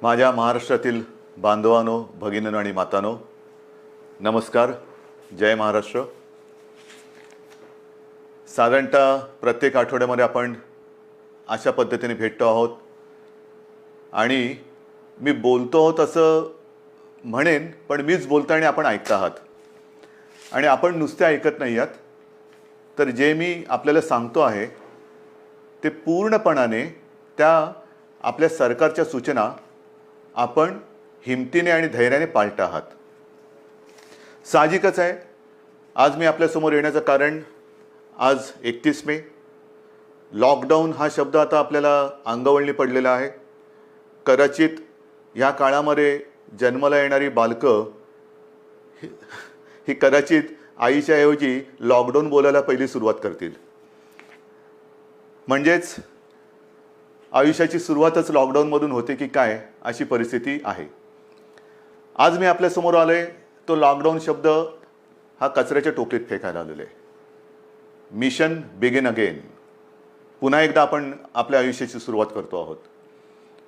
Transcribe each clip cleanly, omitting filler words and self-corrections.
माझ्या महाराष्ट्रातील बांधवांनो, भगिनींनो आणि मातांनो, नमस्कार. जय महाराष्ट्र. साधारणतः प्रत्येक आठवड्यामध्ये आपण अशा पद्धतीने भेटतो आहोत आणि मी बोलतो आहोत असं म्हणेन, पण मीच बोलतो आणि आपण ऐकता आहात. आणि आपण नुसते ऐकत नाही आहात, तर जे मी आपल्याला सांगतो आहे ते पूर्णपणाने त्या आपल्या सरकारच्या सूचना आपण हिमतीने आणि धैर्याने पाळत आहात. साहजिकच आहे, आज मी आपल्यासमोर येण्याचं कारण, आज 31 मे. लॉकडाऊन हा शब्द आता आपल्याला अंगवळणी पडलेला आहे. कदाचित ह्या काळामध्ये जन्माला येणारी बालकं ही कदाचित आईच्या ऐवजी लॉकडाऊन बोलायला पहिली सुरुवात करतील. म्हणजेच आयुष्याची सुरुवातच लॉकडाऊनमधून होते की काय, अशी परिस्थिती आहे. आज मी आपल्यासमोर आलो आहे, तो लॉकडाऊन शब्द हा कचऱ्याच्या टोपलीत फेकायला आलेला आहे. Mission begin again. पुन्हा एकदा आपण आपल्या आयुष्याची सुरुवात करतो आहोत.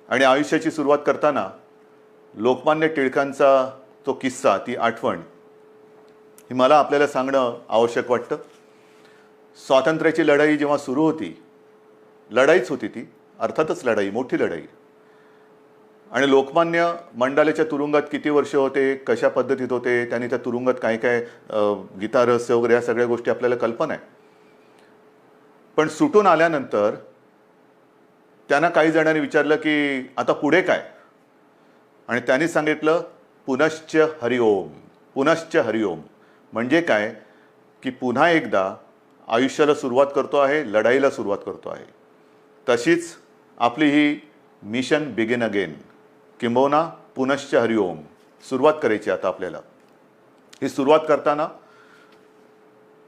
आणि आयुष्याची सुरुवात करताना लोकमान्य टिळकांचा तो किस्सा, ती आठवण ही मला आपल्याला सांगणं आवश्यक वाटतं. स्वातंत्र्याची लढाई जेव्हा सुरू होती, लढाईच होती ती, अर्थातच लढाई, मोठी लढाई. आणि लोकमान्य मंडालेच्या तुरुंगात किती वर्ष होते, कशा पद्धतीत होते, त्यांनी त्या तुरुंगात काय काय गीता रहस्य वगैरे या सगळ्या गोष्टी आपल्याला कल्पना आहे. पण सुटून आल्यानंतर त्यांना काही जणांनी विचारलं की आता पुढे काय, आणि त्यांनी सांगितलं पुनश्च हरिओम. पुनश्च हरिओम म्हणजे काय की पुन्हा एकदा आयुष्याला सुरुवात करतो आहे, लढाईला सुरुवात करतो आहे. तशीच आपली ही मिशन बिगिन अगेन, किंबहुना पुनश्च हरिओम सुरुवात करायची आता आपल्याला. ही सुरुवात करताना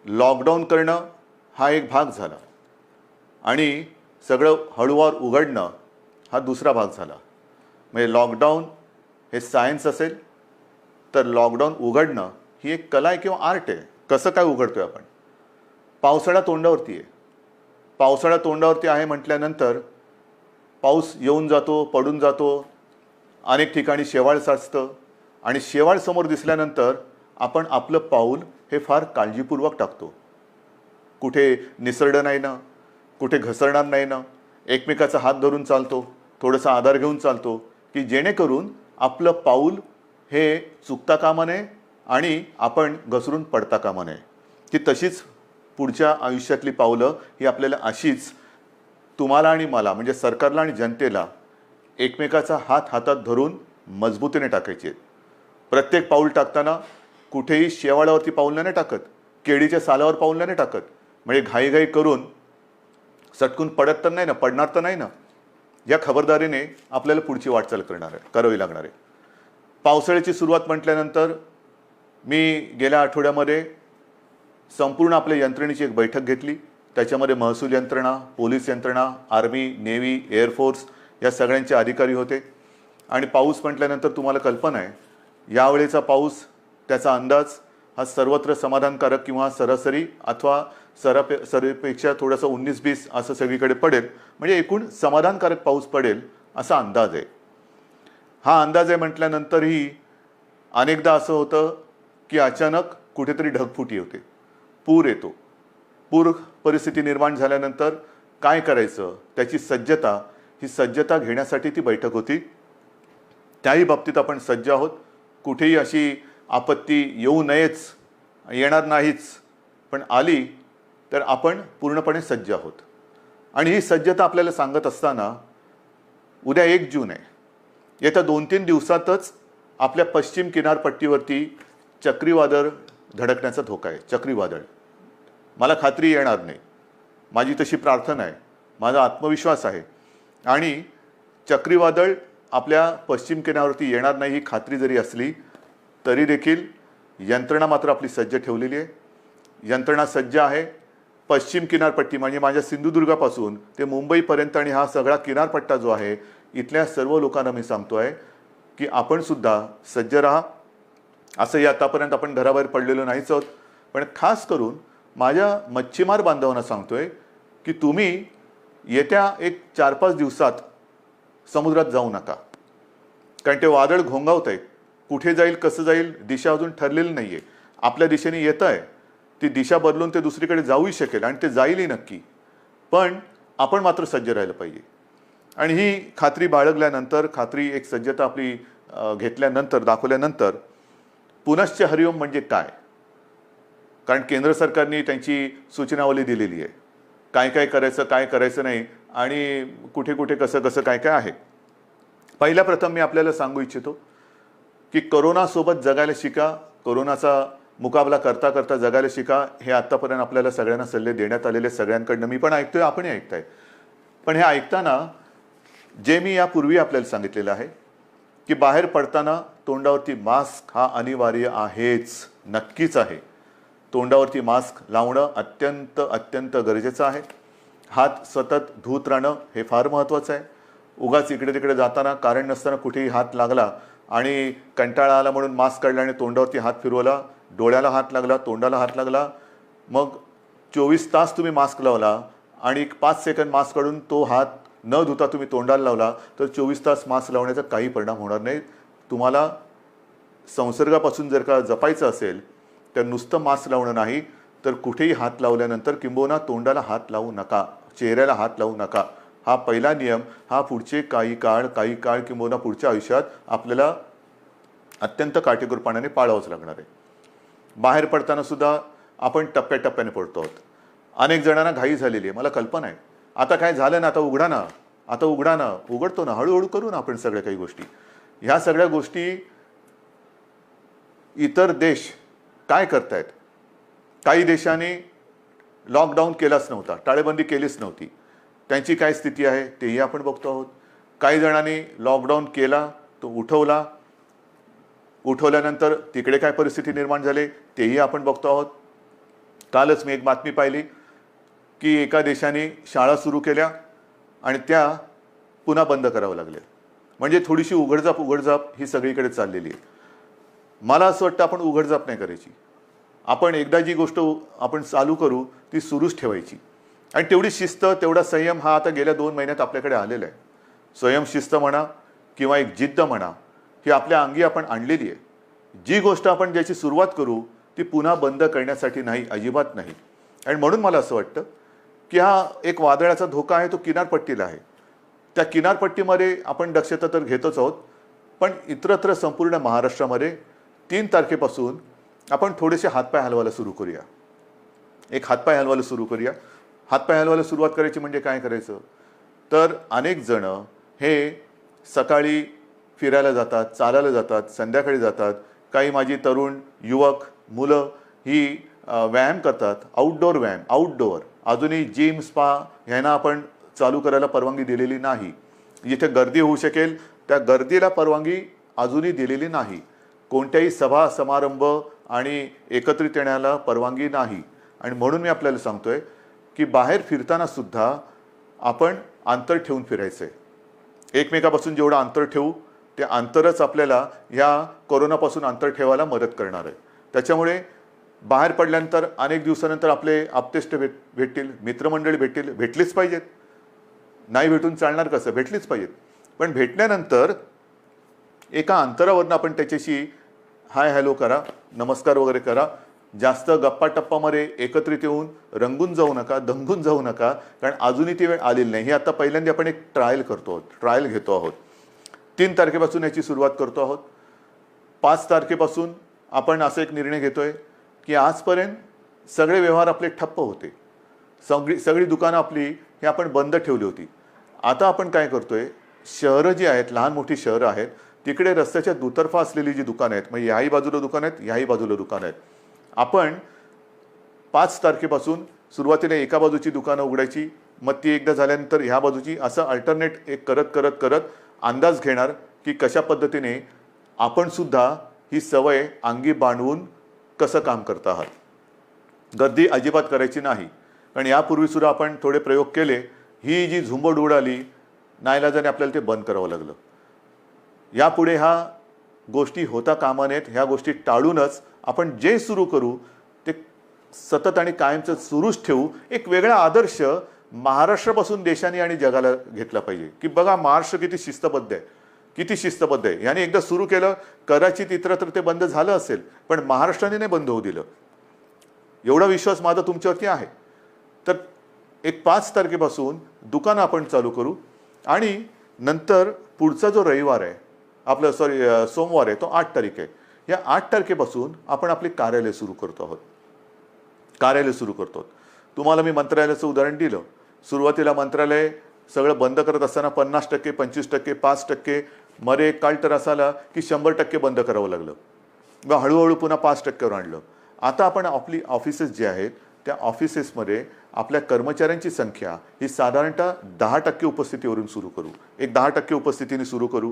लॉकडाऊन करणं हा एक भाग झाला आणि सगळं हळूवार उघडणं हा दुसरा भाग झाला. म्हणजे लॉकडाऊन हे सायन्स असेल तर लॉकडाऊन उघडणं ही एक कला आहे किंवा आर्ट आहे. कसं काय उघडतोय आपण? पावसाळा तोंडावरती आहे. पावसाळा तोंडावरती आहे म्हटल्यानंतर पाऊस येऊन जातो, पडून जातो, अनेक ठिकाणी शेवाळ साचतं आणि शेवाळ समोर दिसल्यानंतर आपण आपलं पाऊल हे फार काळजीपूर्वक टाकतो. कुठे निसरडं नाही ना, कुठे घसरणार नाही ना, एकमेकाचा हात धरून चालतो, थोडासा आधार घेऊन चालतो की जेणेकरून आपलं पाऊल हे चुकता कामा नये आणि आपण घसरून पडता कामा नये. की तशीच पुढच्या आयुष्यातली पावलं ही आपल्याला अशीच तुम्हाला आणि मला, म्हणजे सरकारला आणि जनतेला, एकमेकाचा हात हातात धरून मजबूतीने टाकायचे आहेत. प्रत्येक पाऊल टाकताना कुठेही शेवाळावरती पाऊल नाही टाकत, केळीच्या सालावर पाऊल नाही टाकत. म्हणजे घाईघाई करून सटकून पडत तर नाही ना, पडणार तर नाही ना, या खबरदारीने आपल्याला पुढची वाटचाल करावी लागणार आहे. पावसाळ्याची सुरुवात म्हटल्यानंतर मी गेल्या आठवड्यामध्ये संपूर्ण आपल्या यंत्रणेची एक बैठक घेतली. त्याच्यामध्ये महसूल यंत्रणा, पोलीस यंत्रणा, आर्मी, नेव्ही, एअरफोर्स या सगळ्यांचे अधिकारी होते. आणि पाऊस म्हटल्यानंतर तुम्हाला कल्पना आहे, यावेळेचा पाऊस, त्याचा अंदाज हा सर्वत्र समाधानकारक किंवा सरासरी अथवा सरीपेक्षा थोडंसं 19-20 असं सगळीकडे पडेल. म्हणजे एकूण समाधानकारक पाऊस पडेल असा अंदाज आहे. हा अंदाज आहे म्हटल्यानंतरही अनेकदा असं होतं की अचानक कुठेतरी ढगफुटी होते, पूर येतो. पूर परिस्थिती निर्माण झाल्यानंतर काय करायचं, त्याची सज्जता, ही सज्जता घेण्यासाठी ती बैठक होती. त्याही बाबतीत आपण सज्ज आहोत. कुठेही अशी आपत्ती येऊ नयेच, येणार नाहीच, पण आली तर आपण पूर्णपणे सज्ज आहोत. आणि ही सज्जता आपल्याला सांगत असताना उद्या 1 जून आहे. येत्या 2-3 दिवसातच आपल्या पश्चिम किनारपट्टीवरती चक्रीवादळ धडकण्याचा धोका आहे. चक्रीवादळ, मला खात्री येणार नाही, माझी तशी प्रार्थना आहे, माझा आत्मविश्वास आहे. आणि चक्रीवादळ आपल्या पश्चिम किनाऱ्यावरती येणार नाही ही खात्री जरी असली तरी देखील यंत्रणा मात्र आपली सज्ज ठेवलेली आहे. यंत्रणा सज्ज आहे. पश्चिम किनारपट्टी म्हणजे माझ्या सिंधुदुर्गापासून ते मुंबईपर्यंत आणि हा सगळा किनारपट्टा जो आहे, इथल्या सर्व लोकांना मी सांगतो आहे की आपण सुद्धा सज्ज राहा. असंही आतापर्यंत आपण घराबाहेर पडलेलो नाहीच आहोत, पण खास करून माझ्या मच्छीमार बांधवांना सांगतोय की तुम्ही येत्या एक 4-5 दिवसात समुद्रात जाऊ नका. कारण ते वादळ घोंगावत आहे, कुठे जाईल कसं जाईल दिशा अजून ठरलेली नाही आहे. आपल्या दिशेने येत आहे, ती दिशा बदलून ते दुसरीकडे जाऊही शकेल आणि ते जाईलही नक्की. पण आपण मात्र सज्ज राहिलं पाहिजे. आणि ही खात्री बाळगल्यानंतर, खात्री एक सज्जता आपली घेतल्यानंतर, दाखवल्यानंतर पुनश्च हरिओम म्हणजे काय, कारण केंद्र सरकारने त्यांची सूचनावली दिलेली आहे, काय काय करायचं काय करायचं नाही आणि कुठे कुठे कसं कसं काय काय आहे. पहिल्या प्रथम मी आपल्याला सांगू इच्छितो की कोरोनासोबत जगायला शिका, कोरोनाचा मुकाबला करता करता जगायला शिका. हे आत्तापर्यंत आपल्याला सगळ्यांना सल्ले देण्यात आलेले, सगळ्यांकडनं मी पण ऐकतोय, आपणही ऐकताय. पण हे ऐकताना जे मी यापूर्वी आपल्याला सांगितलेलं आहे की बाहेर पडताना तोंडावरती मास्क हा अनिवार्य आहेच, नक्कीच आहे. तोंडावरती मास्क लावणं अत्यंत अत्यंत गरजेचं आहे. हात सतत धुत राहणं हे फार महत्त्वाचं आहे. उगाच इकडे तिकडे जाताना कारण नसताना कुठेही हात लागला आणि कंटाळा आला म्हणून मास्क काढला आणि तोंडावरती हात फिरवला, डोळ्याला हात लागला, तोंडाला हात लागला, मग 24 तास तुम्ही मास्क लावला आणि 5 सेकंद मास्क काढून तो हात न धुता तुम्ही तोंडाला लावला तर 24 तास मास्क लावण्याचा काही परिणाम होणार नाही. तुम्हाला संसर्गापासून जर का जपायचं असेल तर नुसतं मास्क लावणं नाही, तर कुठेही हात लावल्यानंतर किंबहुना तोंडाला हात लावू नका, चेहऱ्याला हात लावू नका. हा पहिला नियम हा पुढचे काही काळ किंबहुना पुढच्या आयुष्यात आपल्याला अत्यंत काटेकोरपणाने पाळावंच लागणार आहे. बाहेर पडताना सुद्धा आपण टप्प्याटप्प्याने पडतो आहोत. अनेक जणांना घाई झालेली आहे, मला कल्पना आहे. आता काय झालं ना, आता उघडा ना, आता उघडा ना, उघडतो ना, हळूहळू करू ना आपण सगळ्या काही गोष्टी. ह्या सगळ्या गोष्टी इतर देश काय करतायत, काही देशांनी लॉकडाऊन केलाच नव्हता, टाळेबंदी केलीच नव्हती, त्यांची काय स्थिती आहे तेही आपण बघतो आहोत. काही जणांनी लॉकडाऊन केला, तो उठवल्यानंतर तिकडे काय परिस्थिती निर्माण झाली तेही आपण बघतो आहोत. कालच मी एक बातमी पाहिली की एका देशाने शाळा सुरू केल्या आणि त्या पुन्हा बंद करावं लागल्या. म्हणजे थोडीशी उघडझाप ही सगळीकडे चाललेली आहे. मला असं वाटतं आपण उघडझाप नाही करायची. आपण एकदा जी गोष्ट आपण चालू करू ती सुरूच ठेवायची. आणि तेवढी शिस्त, तेवढा संयम हा आता गेल्या 2 महिन्यात आपल्याकडे आलेला आहे. स्वयंशिस्त म्हणा किंवा एक जिद्द म्हणा, ही आपल्या अंगी आपण आणलेली आहे. जी गोष्ट आपण ज्याची सुरुवात करू ती पुन्हा बंद करण्यासाठी नाही, अजिबात नाही. आणि म्हणून मला असं वाटतं की हा एक वादळाचा धोका आहे, तो किनारपट्टीला आहे. त्या किनारपट्टीमध्ये आपण दक्षता तर घेतोच आहोत, पण इतरत्र संपूर्ण महाराष्ट्रामध्ये 3 तारखेपासून आपण थोडेसे हातपाय हलवायला सुरू करूया. एक हातपाय हलवायला सुरू करूया. हातपाय हलवायला सुरुवात करायची म्हणजे काय करायचं, तर अनेक जण हे सकाळी फिरायला जातात, चालायला जातात, संध्याकाळी जातात. काही माझी तरुण युवक मुलं ही व्यायाम करतात, आउटडोअर व्यायाम, आउटडोअर. अजूनही जिम, स्पा ह्यांना आपण चालू करायला परवानगी दिलेली नाही. जिथे गर्दी होऊ शकेल त्या गर्दीला परवानगी अजूनही दिलेली नाही. कोणत्याही सभा समारंभ आणि एकत्रित येण्याला परवानगी नाही. आणि म्हणून मी आपल्याला सांगतोय की बाहेर फिरताना सुद्धा आपण अंतर ठेवून फिरायचं आहे. एकमेकापासून जेवढं अंतर ठेवू ते अंतरच आपल्याला ह्या कोरोनापासून अंतर ठेवायला मदत करणार आहे. त्याच्यामुळे बाहेर पडल्यानंतर अनेक दिवसानंतर आपले आप्तेष्ट भेटतील, मित्रमंडळी भेटलीच पाहिजेत. नाही भेटून चालणार कसं, भेटलीच पाहिजेत. पण भेटल्यानंतर एका अंतरावरून आपण त्याच्याशी हाय हॅलो करा, नमस्कार वगैरे करा. जास्त गप्पा टप्पामध्ये एकत्रित येऊन रंगून जाऊ नका, दंगून जाऊ नका, कारण अजूनही ती वेळ आलेली नाही. ही आता पहिल्यांदा आपण एक ट्रायल करतो आहोत, ट्रायल घेतो आहोत. 3 तारखेपासून याची सुरुवात करतो आहोत. 5 तारखेपासून आपण असा एक निर्णय घेतोय की आजपर्यंत सगळे व्यवहार आपले ठप्प होते, सगळी दुकानं आपली ही आपण बंद ठेवली होती. आता आपण काय करतोय, शहरं जी आहेत, लहान मोठी शहरं आहेत, तिकडे रस्त्याच्या दुतर्फा असलेली जी दुकानं आहेत, म्हणजे याही बाजूला दुकानं आहेत, याही बाजूला दुकानं आहेत, आपण 5 तारखेपासून सुरुवातीला एका बाजूची दुकानं उघडायची, मग ती एकदा झाल्यानंतर ह्या बाजूची, असं अल्टरनेट एक करत अंदाज घेणार की कशा पद्धतीने आपण सुद्धा ही सवय अंगी बांधवून कसं काम करत आहात. गर्दी अजिबात करायची नाही, कारण यापूर्वी सुद्धा आपण थोडे प्रयोग केले. ही जी झुंबड उडाली, नाईलाजाने आपल्याला ते बंद करावं लागलं. यापुढे ह्या गोष्टी होता कामा नयेत. ह्या गोष्टी टाळूनच आपण जे सुरू करू ते सतत आणि कायमचं सुरूच ठेवू. एक वेगळा आदर्श महाराष्ट्रापासून देशाने आणि जगाला घेतला पाहिजे की बघा महाराष्ट्र किती शिस्तबद्ध आहे. किती शिस्तबद्ध आहे. याने एकदा सुरू केलं, कदाचित इतरत्र ते बंद झालं असेल, पण महाराष्ट्राने नाही बंद होऊ दिलं. एवढा विश्वास माझा तुमच्यावरती आहे. तर एक 5 तारखेपासून दुकानं आपण चालू करू आणि नंतर पुढचा जो रविवार आहे आपलं सोमवार आहे तो 8 तारीख आहे. या 8 तारखेपासून आपण आपले कार्यालय सुरू करतो आहोत. कार्यालय सुरू करतो. तुम्हाला मी मंत्रालयाचं उदाहरण दिलं. सुरुवातीला मंत्रालय सगळं बंद करत असताना 50%, 25%, 5%, मध्ये एक काळ तर असा आला की 100% बंद करावं लागलं. मग हळूहळू पुन्हा 5%वर आणलं. आता आपण आपली ऑफिसेस जे आहेत त्या ऑफिसेसमध्ये आपल्या कर्मचाऱ्यांची संख्या ही साधारणतः 10% उपस्थितीवरून सुरू करू. एक 10% उपस्थितीने सुरू करू.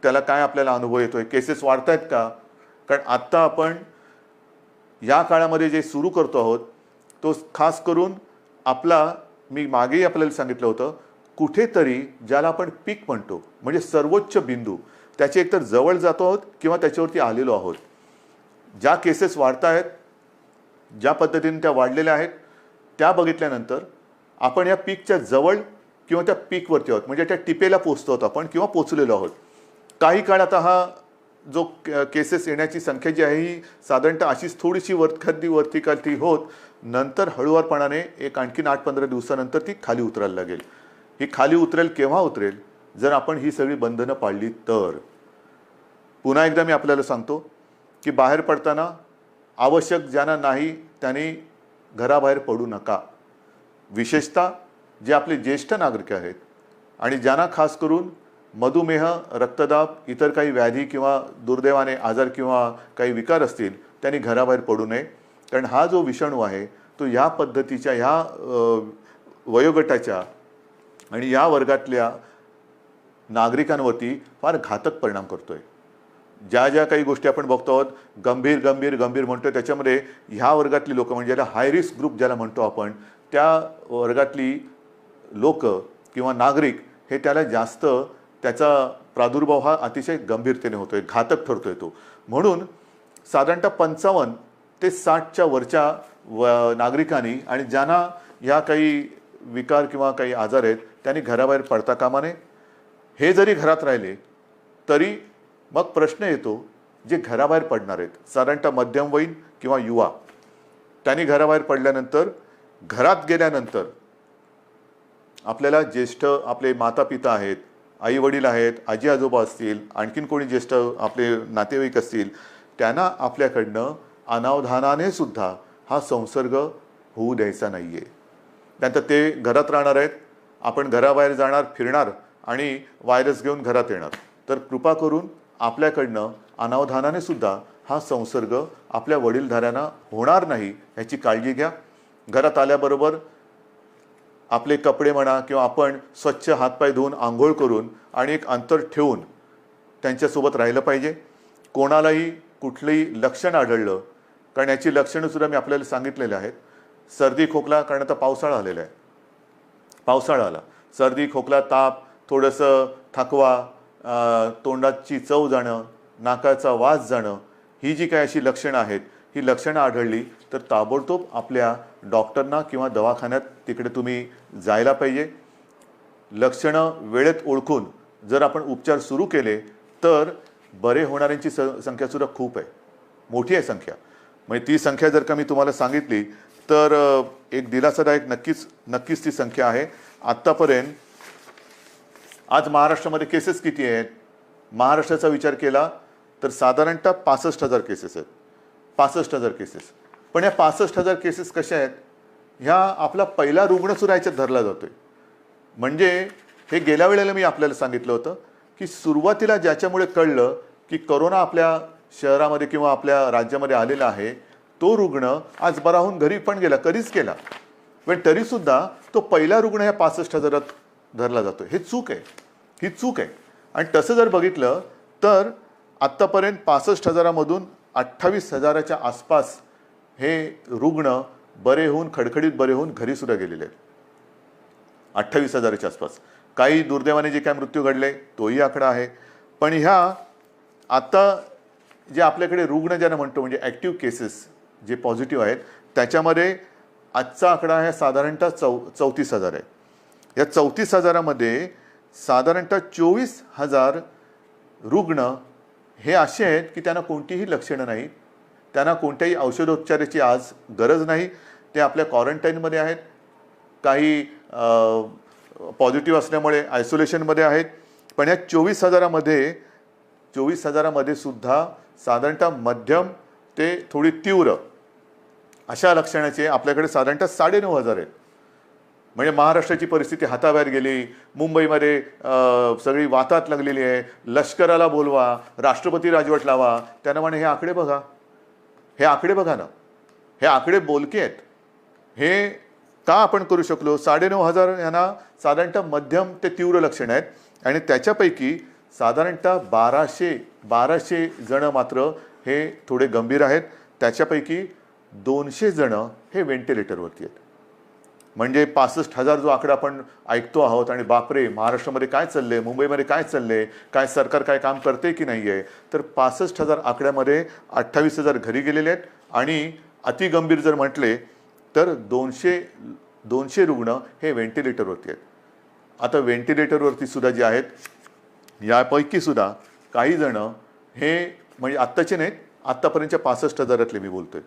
त्याला काय आपल्याला अनुभव येतोय? केसेस वाढत आहेत का? कारण आत्ता आपण या काळामध्ये जे सुरू करतो आहोत तो खास करून आपला, मी मागेही आपल्याला सांगितलं होतं, कुठेतरी ज्याला आपण पीक म्हणतो म्हणजे सर्वोच्च बिंदू, त्याच्या एकतर जवळ जातो आहोत किंवा त्याच्यावरती आलेलो आहोत. ज्या केसेस वाढत आहेत, ज्या पद्धतीने त्या वाढलेल्या आहेत त्या बघितल्यानंतर आपण या पीकच्या जवळ किंवा त्या पीकवरती आहोत, म्हणजे त्या टिपेला पोचतो आहोत आपण किंवा पोचलेलो आहोत. काही काळ आता हा जो केसेस येण्याची संख्या जी आहे ही साधारणतः अशीच थोडीशी वरती खाली होत नंतर हळूवारपणाने एक आणखीन 8-15 दिवसानंतर ती खाली उतरायला लागेल. ही खाली उतरेल केव्हा उतरेल? जर आपण ही सगळी बंधनं पाळली तर. पुन्हा एकदा मी आपल्याला सांगतो की बाहेर पडताना आवश्यक ज्यांना नाही त्यांनी घराबाहेर पडू नका. विशेषतः जे आपले ज्येष्ठ नागरिक आहेत आणि ज्यांना खास करून मधुमेह, रक्तदाब, इतर काही व्याधी किंवा दुर्दैवाने आजार किंवा काही विकार असतील त्यांनी घराबाहेर पडू नये. कारण हा जो विषाणू आहे तो ह्या पद्धतीच्या ह्या वयोगटाच्या आणि या वर्गातल्या नागरिकांवरती फार घातक परिणाम करतोय. ज्या ज्या काही गोष्टी आपण बघतो आहोत गंभीर गंभीर गंभीर म्हणतोय त्याच्यामध्ये ह्या वर्गातली लोक म्हणजे ज्याला हाय रिस्क ग्रुप ज्याला म्हणतो आपण त्या वर्गातली लोक किंवा नागरिक हे त्याला जास्त त्याचा प्रादुर्भाव हा अतिशय गंभीरतेने होतोय, घातक ठरतोय तो. म्हणून साधारणतः 55 ते 60च्या वरच्या नागरिकांनी आणि ज्यांना ह्या काही विकार किंवा काही आजार आहेत त्यांनी घराबाहेर पडता कामा नये. हे जरी घरात राहिले तरी मग प्रश्न येतो जे घराबाहेर पडणार आहेत साधारणतः मध्यमवयीन किंवा युवा, त्यांनी घराबाहेर पडल्यानंतर घरात गेल्यानंतर आपल्याला ज्येष्ठ आपले माता पिता आहेत, आई वडील आहेत, आजी आजोबा असतील, आणखीन कोणी ज्येष्ठ आपले नातेवाईक असतील, त्यांना आपल्याकडनं अनावधानाने सुद्धा हा संसर्ग होऊ द्यायचा नाही आहे. त्यानंतर ते घरात राहणार आहेत, आपण घराबाहेर जाणार, फिरणार आणि व्हायरस घेऊन घरात येणार. तर कृपा करून आपल्याकडनं अनावधानाने सुद्धा हा संसर्ग आपल्या वडीलधाऱ्यांना होणार नाही ह्याची काळजी घ्या. घरात आल्याबरोबर आपले कपडे म्हणा किंवा आपण स्वच्छ हातपाय धुवून आंघोळ करून आणि एक अंतर ठेवून त्यांच्यासोबत राहिलं पाहिजे. कोणालाही कुठलंही लक्षण आढळलं, कारण याची लक्षणंसुद्धा मी आपल्याला सांगितलेली आहेत. सर्दी खोकला, कारण आता पावसाळा आलेला आहे, पावसाळा आला, सर्दी खोकला ताप, थोडंसं थकवा, तोंडाची चव जाणं, नाकाचा वास जाणं, ही जी काही अशी लक्षणं आहेत ही लक्षणं आढळली तर ताबडतोब आपल्या डॉक्टरना किंवा दवाखान्यात तिकडे तुम्ही जायला पाहिजे. लक्षणं वेळेत ओळखून जर आपण उपचार सुरू केले तर बरे होणाऱ्यांची संख्यासुद्धा खूप आहे, मोठी आहे संख्या. म्हणजे ती संख्या जर का मी तुम्हाला सांगितली तर एक दिलासादायक नक्कीच ती संख्या आहे. आत्तापर्यंत आज महाराष्ट्रामध्ये केसेस किती आहेत? महाराष्ट्राचा विचार केला तर साधारणतः 65,000 केसेस आहेत. 65,000 केसेस. पण या 65,000 केसेस कशा आहेत? ह्या आपला पहिला रुग्णसुद्धा याच्यात धरला जातोय. म्हणजे हे गेल्या वेळेला मी आपल्याला सांगितलं होतं की सुरुवातीला ज्याच्यामुळे कळलं की कोरोना आपल्या शहरामध्ये किंवा आपल्या राज्यामध्ये आलेला आहे तो रुग्ण आज बरा होऊन घरी पण गेला, कधीच गेला, पण तरीसुद्धा तो पहिला रुग्ण ह्या 65,000 धरला जातो. हे चूक आहे, ही चूक आहे. आणि तसं जर बघितलं तर आत्तापर्यंत 65,000मधून 28,000च्या आसपास हे रुग्ण बरे होऊन खडखडीत बरे होऊन घरीसुद्धा गेलेले आहेत. 28,000च्या आसपास. काही दुर्दैवाने जे काय मृत्यू घडले तोही आकडा आहे. पण ह्या आता जे आपल्याकडे रुग्ण ज्यांना म्हणतो म्हणजे ॲक्टिव्ह केसेस जे पॉझिटिव्ह आहेत त्याच्यामध्ये आजचा आकडा आहे साधारणतः 34,000 आहे. या 34,000मध्ये साधारणतः 24,000 रुग्ण हे असे आहेत की त्यांना कोणतीही लक्षणं नाही, त्यांना कोणत्याही औषधोपचाराची आज गरज नाही, ते आपल्या क्वारंटाईनमध्ये आहेत, काही पॉझिटिव्ह असल्यामुळे आयसोलेशनमध्ये आहेत. पण या 24,000मध्ये सुद्धा साधारणतः मध्यम ते थोडी तीव्र अशा लक्षणाचे आपल्याकडे साधारणतः 9,500 आहेत. म्हणजे महाराष्ट्राची परिस्थिती हाताबाहेर गेली, मुंबईमध्ये सगळी वातात लागलेली आहे, लष्कराला बोलवा, राष्ट्रपती राजवट लावा. त्यांना म्हणे हे आकडे बघा, हे आकडे बघा ना, हे आकडे बोलके आहेत. हे का आपण करू शकलो? 9,500 यांना साधारणतः मध्यम ते तीव्र लक्षणं आहेत आणि त्याच्यापैकी साधारणतः 1200 जण मात्र हे थोडे गंभीर आहेत. त्याच्यापैकी 200 जण हे व्हेंटिलेटरवरती आहेत. म्हणजे 65,000 जो आकडा आपण ऐकतो आहोत आणि बापरे महाराष्ट्रामध्ये काय चाललंय, मुंबईमध्ये काय चाललंय, काय सरकार काय काम करते की नाही आहे, तर 65,000 आकड्यामध्ये 28,000 घरी गेलेले आहेत आणि अतिगंभीर जर म्हटले तर 200 रुग्ण हे व्हेंटिलेटरवरती आहेत. आता व्हेंटिलेटरवरती सुद्धा जे आहेत यापैकी सुद्धा काही जण हे म्हणजे आत्ताचे नाहीत, आत्तापर्यंतच्या 65,000 मी बोलतोय,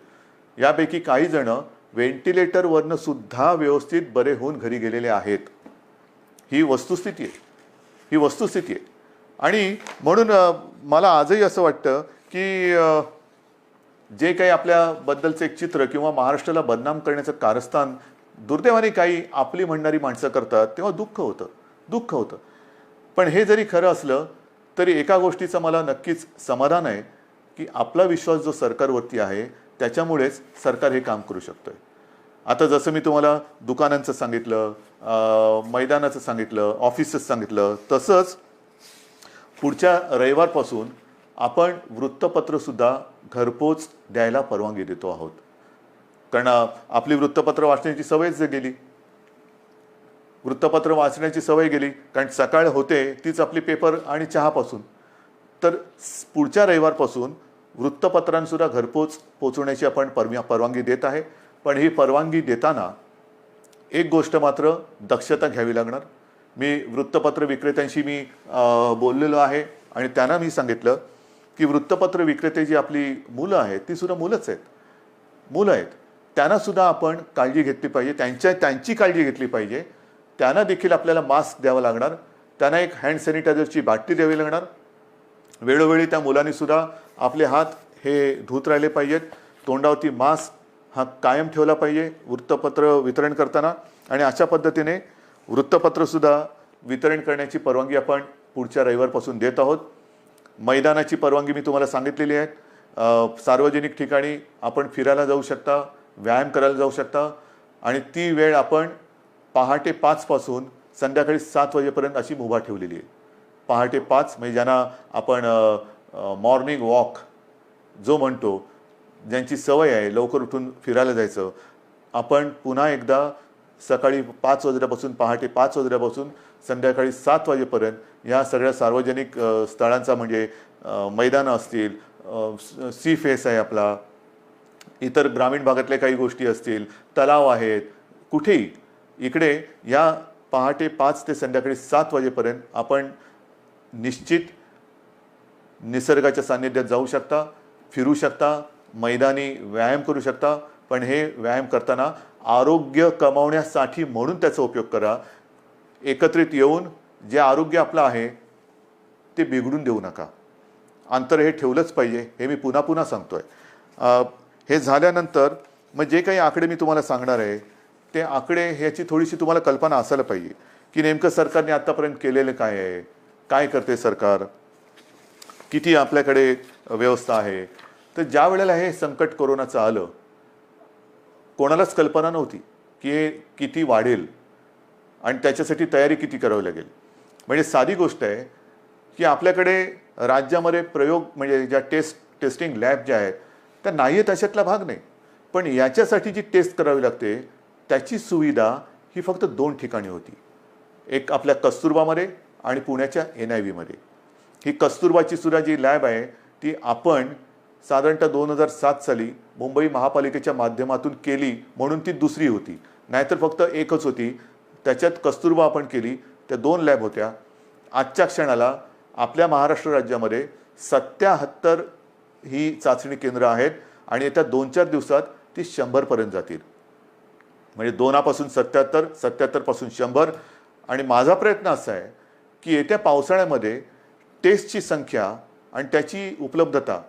यापैकी काही जण व्हेंटिलेटरवरनं सुद्धा व्यवस्थित बरे होऊन घरी गेलेले आहेत. ही वस्तुस्थिती आहे. आणि म्हणून मला आजही असं वाटतं की जे काही आपल्याबद्दलचं एक चित्र किंवा महाराष्ट्राला बदनाम करण्याचं कारस्थान दुर्दैवाने काही आपली म्हणणारी माणसं करतात तेव्हा दुःख होतं. पण हे जरी खरं असलं तरी एका गोष्टीचं मला नक्कीच समाधान आहे की आपला विश्वास जो सरकारवरती आहे त्याच्यामुळेच सरकार हे काम करू शकतोय. आता जसं मी तुम्हाला दुकानांचं सांगितलं, मैदानाचं सांगितलं, ऑफिसेस सांगितलं, तसंच पुढच्या रविवारपासून आपण वृत्तपत्रसुद्धा घरपोच द्यायला परवानगी देतो आहोत. कारण आपली वृत्तपत्र वाचण्याची सवयच गेली. वृत्तपत्र वाचण्याची सवय गेली कारण सकाळ होते तीच आपली पेपर आणि चहापासून. तर पुढच्या रविवारपासून वृत्तपत्रांसुद्धा घरपोच पोचवण्याची आपण परवानगी देत आहे. पण ही परवानगी देताना एक गोष्ट मात्र दक्षता घ्यावी लागणार. मी वृत्तपत्र विक्रेत्यांशी बोललेलो आहे आणि त्यांना मी सांगितलं की वृत्तपत्र विक्रेते जी आपली मुलं आहेत ती सुद्धा मुलं आहेत, त्यांना सुद्धा आपण काळजी घेतली पाहिजे, त्यांची काळजी घेतली पाहिजे. त्यांना देखील आपल्याला मास्क द्यावा लागणार, त्यांना एक हँड सॅनिटायझरची बाटली द्यावी लागणार. वेळोवेळी त्या मुलांनी सुद्धा आपले हात हे धुत राहिले पाहिजेत. तोंडावरती मास्क हा कायम ठेवला पाहिजे वृत्तपत्र वितरण करताना. आणि अशा पद्धतीने वृत्तपत्रसुद्धा वितरण करण्याची परवानगी आपण पुढच्या रविवारपासून देत आहोत. मैदानाची परवानगी मी तुम्हाला सांगितलेली आहे. सार्वजनिक ठिकाणी आपण फिरायला जाऊ शकता, व्यायाम करायला जाऊ शकता आणि ती वेळ आपण पहाटे 5 पासून संध्याकाळी 7 वाजेपर्यंत अशी मुभा ठेवलेली आहे. पहाटे 5 म्हणजे ज्यांना आपण मॉर्निंग वॉक जो म्हणतो, ज्यांची सवय आहे लवकर उठून फिरायला जायचं, आपण पुन्हा एकदा सकाळी 5 वाजल्यापासून पहाटे 5 वाजल्यापासून संध्याकाळी 7 वाजेपर्यंत या सगळ्या सार्वजनिक स्थळांचा म्हणजे मैदानं असतील, सी फेस आहे आपला, इतर ग्रामीण भागातल्या काही गोष्टी असतील, तलाव आहेत, कुठेही इकडे या पहाटे 5 ते संध्याकाळी 7 वाजेपर्यंत आपण निश्चित निसर्गाच्या सान्निध्यात जाऊ शकता, फिरू शकता, मैदानी व्यायाम करू शकता. पण हे व्यायाम करताना आरोग्य कमावण्यासाठी म्हणून त्याचा उपयोग करा. एकत्रित येऊन जे आरोग्य आपलं आहे ते बिघडून देऊ नका. अंतर हे ठेवलंच पाहिजे, हे मी पुन्हा सांगतोय. हे झाल्यानंतर मग जे काही आकडे मी तुम्हाला सांगणार आहे ते आकडे ह्याची थोडीशी तुम्हाला कल्पना असायला पाहिजे की नेमकं सरकारने आत्तापर्यंत केलेलं काय आहे, काय करते सरकार, किती आपल्याकडे व्यवस्था आहे. तर ज्या वेळेला हे संकट कोरोनाचं आलं कोणालाच कल्पना नव्हती की हे किती वाढेल आणि त्याच्यासाठी तयारी किती करावी लागेल. म्हणजे साधी गोष्ट आहे की आपल्याकडे राज्यामध्ये प्रयोग म्हणजे ज्या टेस्टिंग लॅब ज्या आहेत त्या नाही आहेत अशातला भाग नाही. पण याच्यासाठी जी टेस्ट करावी लागते त्याची सुविधा ही फक्त 2 ठिकाणी होती. एक आपल्या कस्तुरबामध्ये आणि पुण्याच्या NIVमध्ये. ही कस्तुरबाची सुद्धा जी लॅब आहे ती आपण साधारणतः 2007 साली मुंबई महापालिकेच्या माध्यमातून केली म्हणून ती दुसरी होती, नाहीतर फक्त एकच होती. त्याच्यात कस्तुरबा आपण केली, त्या 2 लॅब होत्या. आजच्या क्षणाला आपल्या महाराष्ट्र राज्यामध्ये 77 ही चाचणी केंद्र आहेत आणि येत्या 2-4 दिवसात ती 100पर्यंत जातील. म्हणजे 2पासून 77, 77पासून 100. आणि माझा प्रयत्न असा आहे की येत्या पावसाळ्यामध्ये टेस्टची संख्या आणि त्याची उपलब्धता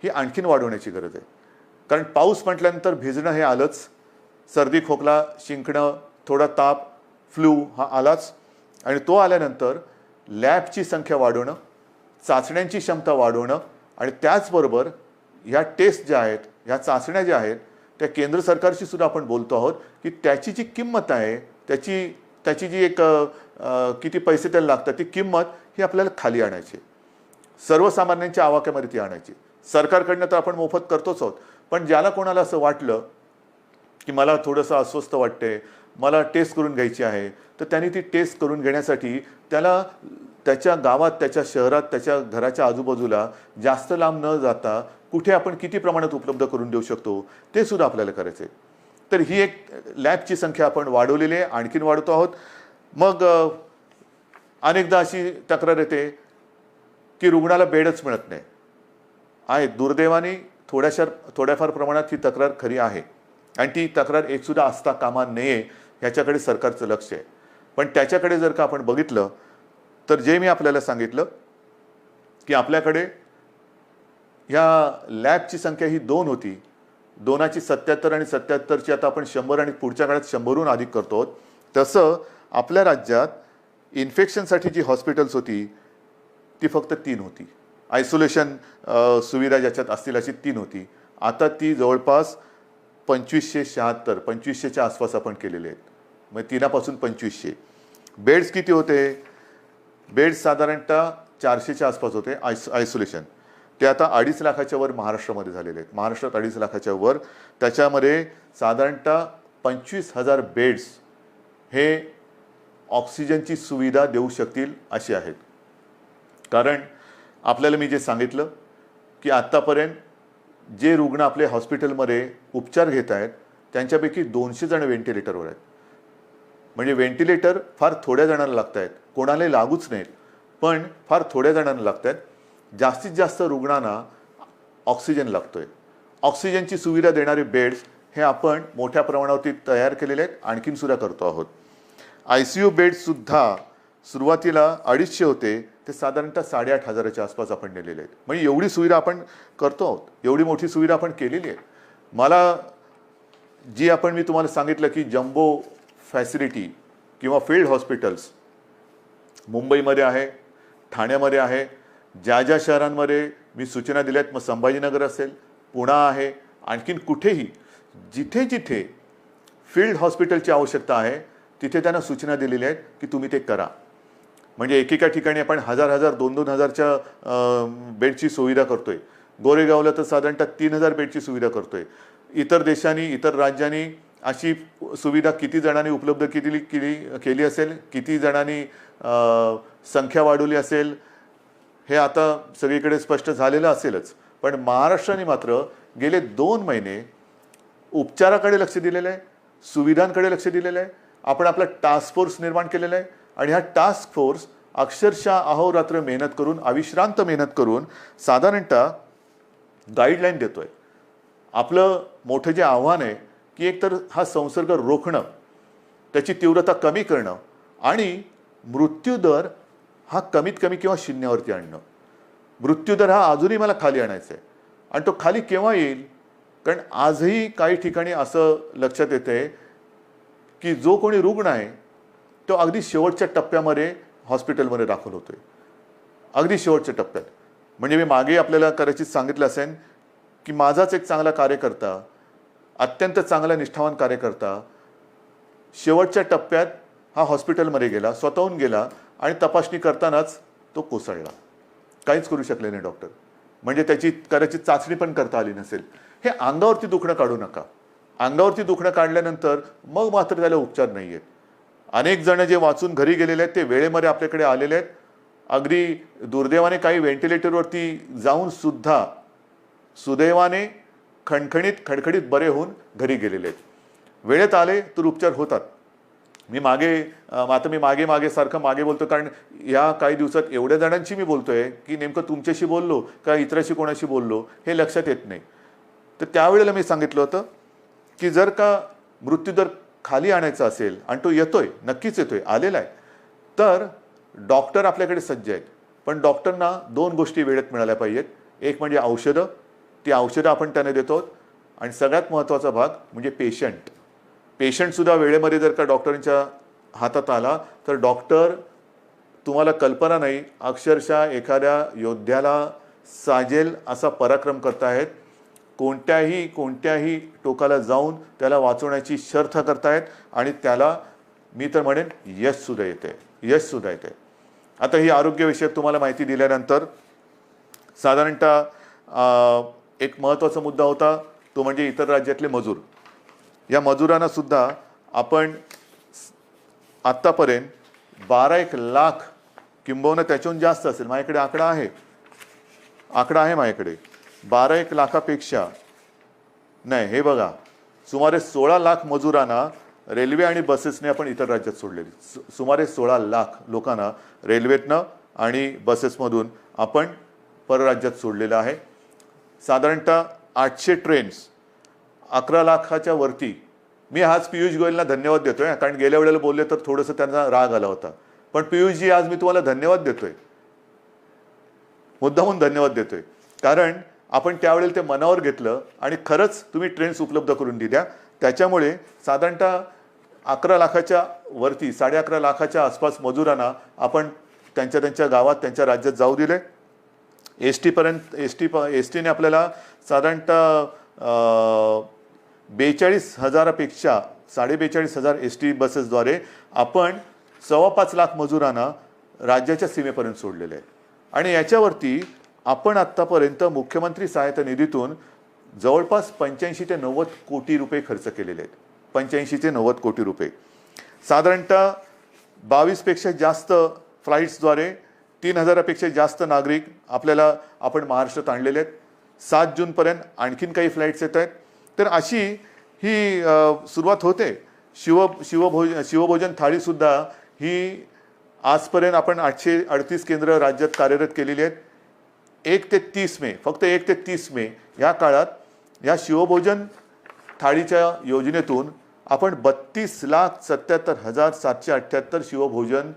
ही आणखीन वाढवण्याची गरज आहे. कारण पाऊस म्हटल्यानंतर भिजणं हे आलंच, सर्दी खोकला शिंकणं, थोडा ताप, फ्लू हा आलाच. आणि तो आल्यानंतर लॅबची संख्या वाढवणं, चाचण्यांची क्षमता वाढवणं आणि त्याचबरोबर ह्या टेस्ट ज्या आहेत, ह्या चाचण्या ज्या आहेत, त्या केंद्र सरकारशी सुद्धा आपण बोलतो आहोत की त्याची जी किंमत आहे, त्याची जी एक किती पैसे त्याला लागतात ती किंमत ही आपल्याला खाली आणायची, सर्वसामान्यांच्या आवाक्यामध्ये ती आणायची. सरकारकडनं तर आपण मोफत करतोच आहोत, पण ज्याला कोणाला असं वाटलं की मला थोडंसं अस्वस्थ वाटते, मला टेस्ट करून घ्यायची आहे, तर त्यांनी ती टेस्ट करून घेण्यासाठी त्याला त्याच्या गावात, त्याच्या शहरात, त्याच्या घराच्या आजूबाजूला जास्त लांब न जाता कुठे आपण किती प्रमाणात उपलब्ध करून देऊ शकतो ते सुद्धा आपल्याला करायचं आहे. तर ही एक लॅबची संख्या आपण वाढवलेली आहे, आणखीन वाढवतो आहोत. मग अनेकदा अशी तक्रार येते की रुग्णाला बेडच मिळत नाही आहे. दुर्दैवाने थोड्याफार प्रमाणात ही तक्रार खरी आहे आणि ती तक्रार एक सुद्धा असता कामा नये ह्याच्याकडे सरकारचं लक्ष आहे. पण त्याच्याकडे जर का आपण बघितलं तर जे मी आपल्याला सांगितलं की आपल्याकडे ह्या लॅबची संख्या ही 2 होती, 2ची 77 आणि 77ची आता आपण 100 आणि पुढच्या काळात 100हून अधिक करतो. तसं आपल्या राज्यात इन्फेक्शनसाठी जी हॉस्पिटल्स होती ती फक्त 3 होती. आयसोलेशन सुविधा ज्याच्यात असतील अशी 3 होती. आता ती जवळपास 2576, 2500च्या आसपास आपण केलेले आहेत. मग 3पासून 2500. बेड्स किती होते? बेड्स साधारणतः 400च्या आसपास होते आयसोलेशन. ते आता 2.5 लाखाच्या वर महाराष्ट्रामध्ये झालेले आहेत. महाराष्ट्रात 2.5 लाखाच्या वर. त्याच्यामध्ये साधारणतः 25,000 बेड्स हे ऑक्सिजनची सुविधा देऊ शकतील असे आहेत. कारण आपल्याला मी जे सांगितलं की आत्तापर्यंत जे रुग्ण आपले हॉस्पिटलमध्ये उपचार घेत आहेत त्यांच्यापैकी 200 जण व्हेंटिलेटरवर आहेत. म्हणजे व्हेंटिलेटर फार थोड्या जणांना लागत आहेत, कोणालाही लागूच नाहीत, पण फार थोड्या जणांना लागत आहेत. जास्तीत जास्त रुग्णांना ऑक्सिजन लागतोय. ऑक्सिजनची सुविधा देणारे बेड्स हे आपण मोठ्या प्रमाणावरती तयार केलेले आहेत, आणखीन सुद्धा करतो आहोत. ICU बेड्ससुद्धा सुरुवातीला 250 होते, ते साधारणतः 8,500च्या आसपास आपण नेलेले आहेत. म्हणजे एवढी सुविधा आपण करतो आहोत, एवढी मोठी सुविधा आपण केलेली आहे. मला मी तुम्हाला सांगितलं की जम्बो फॅसिलिटी किंवा फील्ड हॉस्पिटल्स मुंबईमध्ये आहे, ठाण्यामध्ये आहे, ज्या शहरांमध्ये मी सूचना दिल्यात, मग संभाजीनगर असेल, पुणे आहे, आणखीन कुठेही जिथे जिथे फील्ड हॉस्पिटलची आवश्यकता आहे तिथे त्यांना सूचना दिलेल्या आहेत की तुम्ही ते करा. म्हणजे एकेका ठिकाणी आपण 1,000, 2,000च्या बेडची सुविधा करतोय. गोरेगावला तर साधारणतः 3,000 बेडची सुविधा करतोय. इतर देशांनी, इतर राज्यांनी अशी सुविधा किती जणांनी उपलब्ध केली असेल, किती जणांनी संख्या वाढवली असेल, हे आता सगळीकडे स्पष्ट झालेलं असेलच. पण महाराष्ट्राने मात्र गेले 2 महिने उपचाराकडे लक्ष दिलेलं आहे, सुविधांकडे लक्ष दिलेलं आहे. आपण आपला टास्क फोर्स निर्माण केलेला आहे आणि हा टास्क फोर्स अक्षरशः अहोरात्र मेहनत करून, अविश्रांत मेहनत करून साधारणतः गाईडलाईन देतोय. आपलं मोठं जे आव्हान आहे की एकतर हा संसर्ग रोखणं, त्याची तीव्रता कमी करणं आणि मृत्यूदर हा कमीत कमी किंवा 0वरती आणणं. मृत्यूदर हा अजूनही मला खाली आणायचा आहे. आणि तो खाली केव्हा येईल? कारण आजही काही ठिकाणी असं लक्षात येते की जो कोणी रुग्ण आहे तो अगदी शेवटच्या टप्प्यामध्ये हॉस्पिटलमध्ये दाखल होतोय, अगदी शेवटच्या टप्प्यात. म्हणजे मी मागे आपल्याला कदाचित सांगितलं असेल की माझाच एक चांगला कार्यकर्ता, अत्यंत चांगला निष्ठावान कार्यकर्ता शेवटच्या टप्प्यात हा हॉस्पिटलमध्ये गेला, स्वतःहून गेला आणि तपासणी करतानाच तो कोसळला. काहीच करू शकले नाही डॉक्टर. म्हणजे त्याची कदाचित चाचणी पण करता आली नसेल. हे अंगावरती दुखणं काढू नका. अंगावरती दुखणं काढल्यानंतर मग मात्र त्याला उपचार नाही आहेत. अनेक जण जे वाचून घरी गेलेले आहेत ते वेळेमध्ये आपल्याकडे आलेले आहेत. अगदी दुर्दैवाने काही व्हेंटिलेटरवरती जाऊन सुद्धा सुदैवाने खडखडीत बरे होऊन घरी गेलेले आहेत. वेळेत आले तर उपचार होतात. मी मागे मागे सारखं मागे बोलतो, कारण या काही दिवसात एवढ्या जणांशी मी बोलतोय की नेमकं तुमच्याशी बोललो का इतराशी कोणाशी बोललो हे लक्षात येत नाही. तर त्यावेळेला मी सांगितलं होतं की जर का मृत्यूदर खाली आणायचा असेल, आणि तो येतोय, नक्कीच येतोय, आलेला आहे, तर डॉक्टर आपल्याकडे सज्ज आहेत. पण डॉक्टरना 2 गोष्टी वेळेत मिळाल्या पाहिजेत. एक म्हणजे औषधं, ती औषधं आपण त्यांना देतो, आणि सगळ्यात महत्त्वाचा भाग म्हणजे पेशंटसुद्धा वेळेमध्ये जर का डॉक्टरांच्या हातात आला तर डॉक्टर, तुम्हाला कल्पना नाही, अक्षरशः एखाद्या योद्ध्याला साजेल असा पराक्रम करतायत. कोणत्याही टोकाला जाऊन त्याला वाचवण्याची शर्थ करतायत, आणि त्याला मी तर म्हणेन यशसुद्धा येते. आता ही आरोग्यविषयक तुम्हाला माहिती दिल्यानंतर साधारणतः एक महत्त्वाचा मुद्दा होता, तो म्हणजे इतर राज्यातले मजूर. या मजुरांना सुद्धा आपण आत्तापर्यंत 12-1 लाख, किंबहुना त्याच्याहून जास्त असेल, माझ्याकडे आकडा आहे माझ्याकडे, 12-1 लाखापेक्षा नाही, हे बघा, सुमारे 16 लाख मजुरांना रेल्वे आणि बसेसने आपण इतर राज्यात सोडलेली. सुमारे 16 लाख लोकांना रेल्वेतनं आणि बसेसमधून आपण परराज्यात सोडलेलं आहे. साधारणतः 800 ट्रेन्स, 11 लाखाच्या वरती. मी आज पियुष गोयलला धन्यवाद देतोय, कारण गेल्या वेळेला बोलले तर थोडंसं त्यांना राग आला होता. पण पियुषजी, आज मी तुम्हाला धन्यवाद देतोय, मुद्दामून धन्यवाद देतोय, कारण आपण त्यावेळेला ते मनावर घेतलं आणि खरंच तुम्ही ट्रेन्स उपलब्ध करून दिल्या. त्याच्यामुळे साधारणतः 11 लाखाच्या वरती, 11.5 लाखाच्या आसपास मजुरांना आपण त्यांच्या गावात, त्यांच्या राज्यात जाऊ दिले. एस टीने आपल्याला साधारणतः 42,000पेक्षा 42,500 एस टी बसेसद्वारे आपण 5.25 लाख मजुरांना राज्याच्या सीमेपर्यंत सोडलेले आहे. आणि याच्यावरती आपण आत्तापर्यंत मुख्यमंत्री सहायता निधीतून जवळपास 85 ते 90 कोटी रुपये खर्च केलेले आहेत. 85 ते 90 कोटी रुपये. साधारणतः 22पेक्षा जास्त फ्लाईट्सद्वारे 3,000पेक्षा जास्त नागरिक आपण महाराष्ट्रात आणलेले आहेत. 7 जूनपर्यंत आणखीन काही फ्लाईट्स येत आहेत. तर अशी ही सुरुवात होते. शिवभोजन थाळीसुद्धा ही आजपर्यंत आपण 838 केंद्र राज्यात कार्यरत केलेली आहेत. 1 ते 30 मे, फक्त 1 ते 30 मे या काळात या शिवभोजन थाळीच्या योजनेतून आपण 32,77,778 शिवभोजन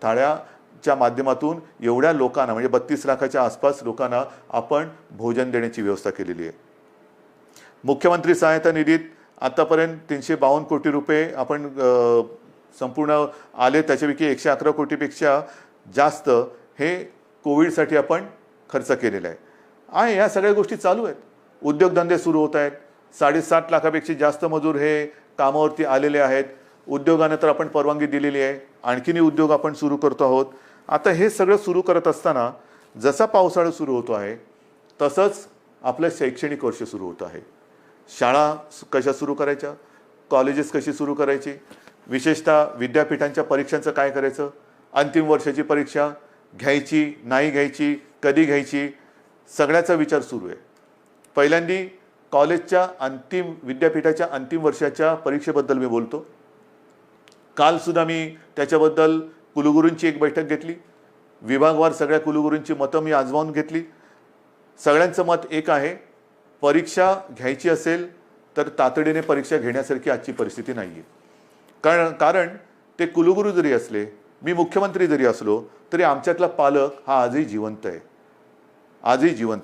थाळ्याच्या माध्यमातून एवढ्या लोकांना, म्हणजे 32 लाखाच्या आसपास लोकांना आपण भोजन देण्याची व्यवस्था केलेली आहे. मुख्यमंत्री सहायता निधीत आतापर्यंत 352 कोटी रुपये आपण संपूर्ण आले. त्याच्यापैकी 111 कोटीपेक्षा जास्त हे कोविडसाठी आपण खर्च केलेला आहे. या सगळ्या गोष्टी चालू आहेत. उद्योगधंदे सुरू होत आहेत. 7.5 लाखापेक्षा जास्त मजूर हे कामावरती आलेले आहेत. उद्योगाने तर आपण परवानगी दिलेली आहे. आणखीनही उद्योग आपण सुरू करतो आहोत. आता हे सगळं सुरू करत असताना जसा पावसाळा सुरू होतो आहे तसंच आपलं शैक्षणिक वर्ष सुरू होतं आहे. शाळा कशा सुरू करायच्या, कॉलेजेस कशी सुरू करायची, विशेषतः विद्यापीठांच्या परीक्षांचं काय करायचं, अंतिम वर्षाची परीक्षा घ्यायची नाही घ्यायची, कधी घ्यायची, सगळ्याचा विचार सुरू आहे. पहिल्यांदी कॉलेजच्या विद्यापीठाच्या अंतिम वर्षाच्या परीक्षेबद्दल मी बोलतो. कालसुद्धा मी त्याच्याबद्दल कुलगुरूंची एक बैठक घेतली. विभागवार सगळ्या कुलगुरूंची मतं मी आजमावून घेतली. सगळ्यांचं मत एक आहे, परीक्षा घ्यायची असेल तर तातडीने परीक्षा घेण्यासारखी आजची परिस्थिती नाही आहे. कारण ते कुलगुरू जरी असले, मी मुख्यमंत्री जरी असलो, तरी आमच्यातला पालक हा आजही जिवंत